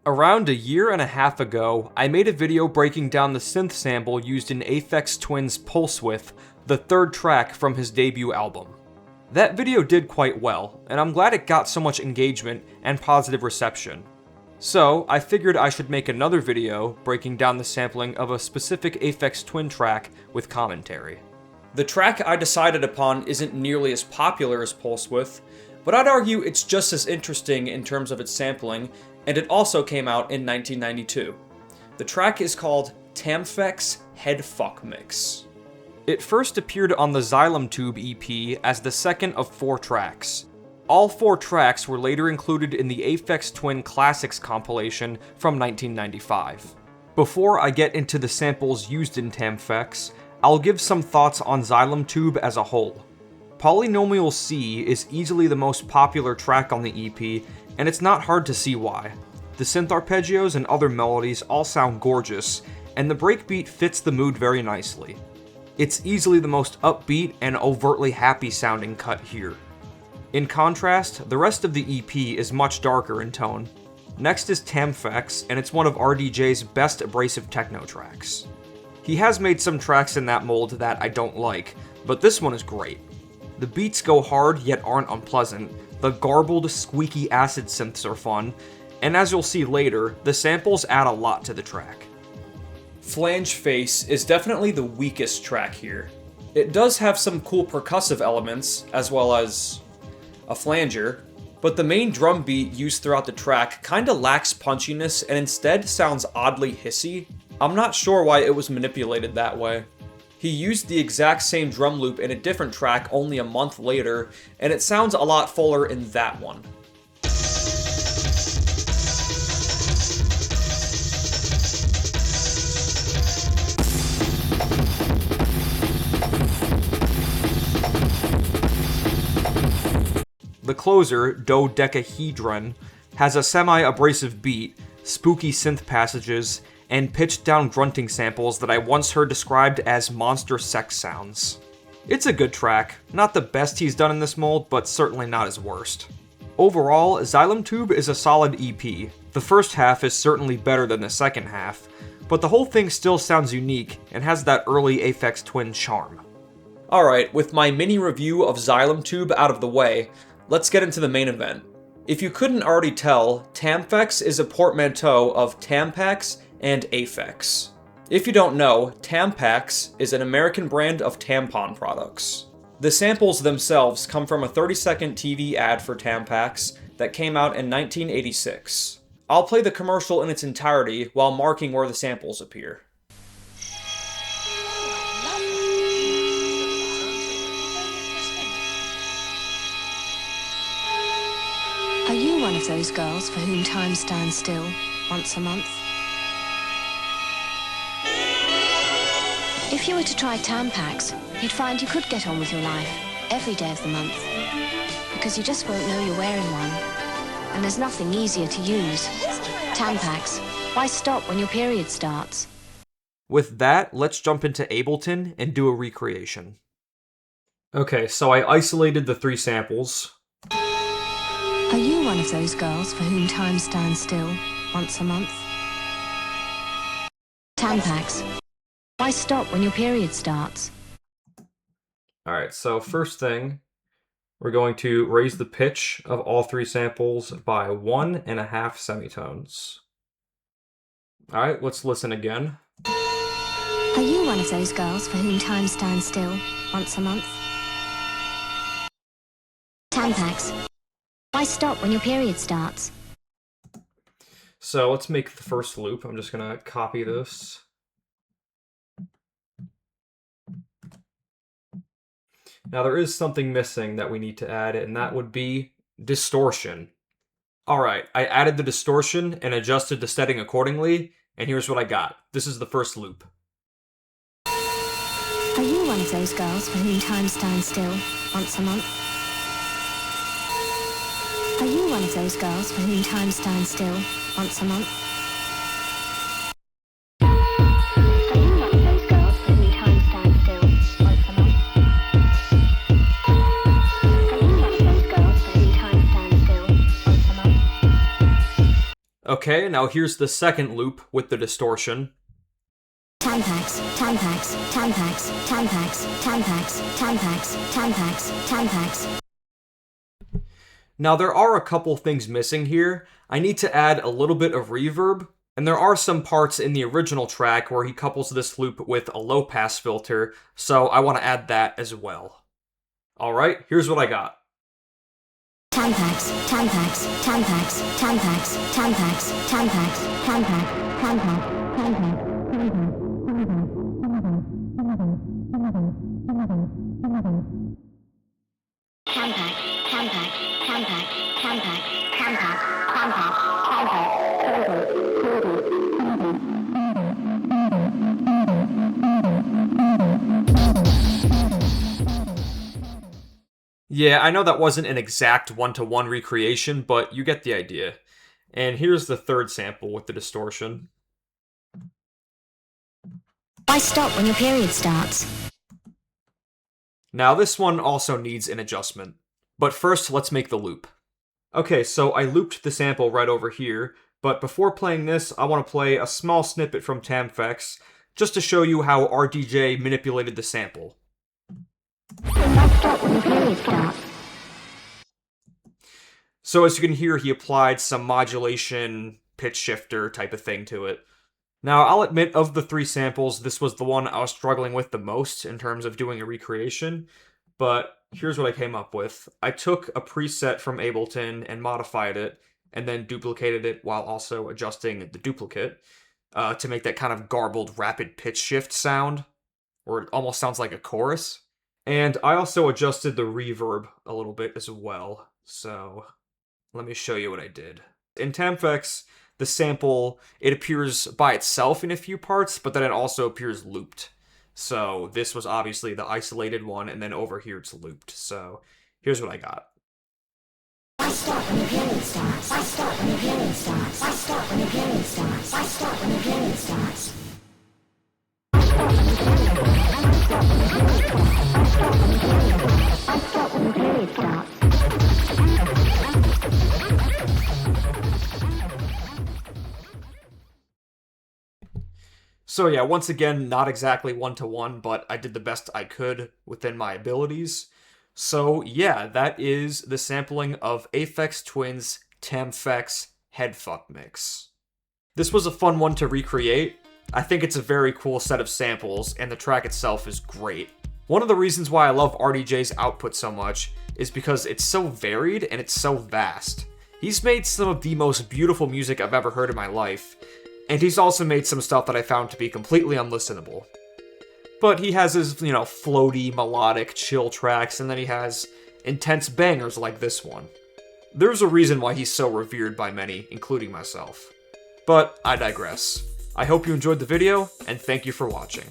Around a year and a half ago, I made a video breaking down the synth sample used in Aphex Twin's Pulsewidth, the third track from his debut album. That video did quite well, and I'm glad it got so much engagement and positive reception. So, I figured I should make another video breaking down the sampling of a specific Aphex Twin track with commentary. The track I decided upon isn't nearly as popular as Pulsewidth, but I'd argue it's just as interesting in terms of its sampling, and it also came out in 1992. The track is called Tamphex Hedphuq Mix. It first appeared on the Xylem Tube EP as the second of 4 tracks. All 4 tracks were later included in the Aphex Twin Classics compilation from 1995. Before I get into the samples used in Tamphex, I'll give some thoughts on Xylem Tube as a whole. Polynomial-C is easily the most popular track on the EP, and it's not hard to see why. The synth arpeggios and other melodies all sound gorgeous, and the breakbeat fits the mood very nicely. It's easily the most upbeat and overtly happy sounding cut here. In contrast, the rest of the EP is much darker in tone. Next is Tamphex, and it's one of RDJ's best abrasive techno tracks. He has made some tracks in that mold that I don't like, but this one is great. The beats go hard yet aren't unpleasant, the garbled, squeaky acid synths are fun, and as you'll see later, the samples add a lot to the track. Flange Face is definitely the weakest track here. It does have some cool percussive elements, as well as a flanger, but the main drum beat used throughout the track kinda lacks punchiness and instead sounds oddly hissy. I'm not sure why it was manipulated that way. He used the exact same drum loop in a different track only a month later, and it sounds a lot fuller in that one. The closer, Dodecahedron, has a semi-abrasive beat, spooky synth passages, and pitched down grunting samples that I once heard described as monster sex sounds. It's a good track, not the best he's done in this mold, but certainly not his worst. Overall, Xylem Tube is a solid EP. The first half is certainly better than the second half, but the whole thing still sounds unique and has that early Aphex Twin charm. Alright, with my mini review of Xylem Tube out of the way, let's get into the main event. If you couldn't already tell, Tamphex is a portmanteau of Tamphex and Aphex. If you don't know, Tamphex is an American brand of tampon products. The samples themselves come from a 30-second TV ad for Tamphex that came out in 1986. I'll play the commercial in its entirety while marking where the samples appear. Are you one of those girls for whom time stands still once a month? If you were to try Tamphex, you'd find you could get on with your life every day of the month, because you just won't know you're wearing one, and there's nothing easier to use. Tamphex, why stop when your period starts? With that, let's jump into Ableton and do a recreation. Okay, so I isolated the 3 samples. Are you one of those girls for whom time stands still once a month? Tamphex, why stop when your period starts? Alright, so first thing, we're going to raise the pitch of all 3 samples by 1.5 semitones. Alright, let's listen again. Are you one of those girls for whom time stands still once a month? Tamphex, why stop when your period starts? So let's make the first loop. I'm just gonna copy this. Now there is something missing that we need to add, and that would be distortion. Alright, I added the distortion and adjusted the setting accordingly, and here's what I got. This is the first loop. Are you one of those girls for whom time stands still once a month? Are you one of those girls for whom time stands still once a month? Are you one of those girls for whom time stands still once a month? Are you one of those girls for whom time stands still once a month? Okay, now here's the second loop with the distortion. Tamphex, Tamphex, Tamphex, Tamphex, Tamphex, Tamphex, Tamphex, Tamphex. Now there are a couple things missing here. I need to add a little bit of reverb, and there are some parts in the original track where he couples this loop with a low-pass filter, so I want to add that as well. Alright, here's what I got. Tamphex, Tamphex, Tamphex, Tamphex, Tamphex, Tamphex, Tamphex, Tamphex, Tamphex. Yeah, I know that wasn't an exact one-to-one recreation, but you get the idea. And here's the third sample with the distortion. Why stop when your period starts? Now this one also needs an adjustment. But first, let's make the loop. Okay, so I looped the sample right over here, but before playing this, I want to play a small snippet from Tamphex, just to show you how our DJ manipulated the sample. So as you can hear, he applied some modulation, pitch shifter type of thing to it. Now, I'll admit, of the three samples, this was the one I was struggling with the most in terms of doing a recreation, but here's what I came up with. I took a preset from Ableton and modified it, and then duplicated it while also adjusting the duplicate to make that kind of garbled rapid pitch shift sound, or it almost sounds like a chorus. And I also adjusted the reverb a little bit as well, so let me show you what I did. In Tamphex, the sample, it appears by itself in a few parts, but then it also appears looped. So this was obviously the isolated one, and then over here it's looped. So here's what I got. I stop when your period starts. I stop when your period starts. I stop when your period starts. I stop when your period starts. So yeah, once again, not exactly one-to-one, but I did the best I could within my abilities. So yeah, that is the sampling of Aphex Twin's Tamphex Hedphuq mix. This was a fun one to recreate. I think it's a very cool set of samples, and the track itself is great. One of the reasons why I love RDJ's output so much is because it's so varied and it's so vast. He's made some of the most beautiful music I've ever heard in my life, and he's also made some stuff that I found to be completely unlistenable. But he has his, floaty, melodic, chill tracks, and then he has intense bangers like this one. There's a reason why he's so revered by many, including myself. But I digress. I hope you enjoyed the video, and thank you for watching.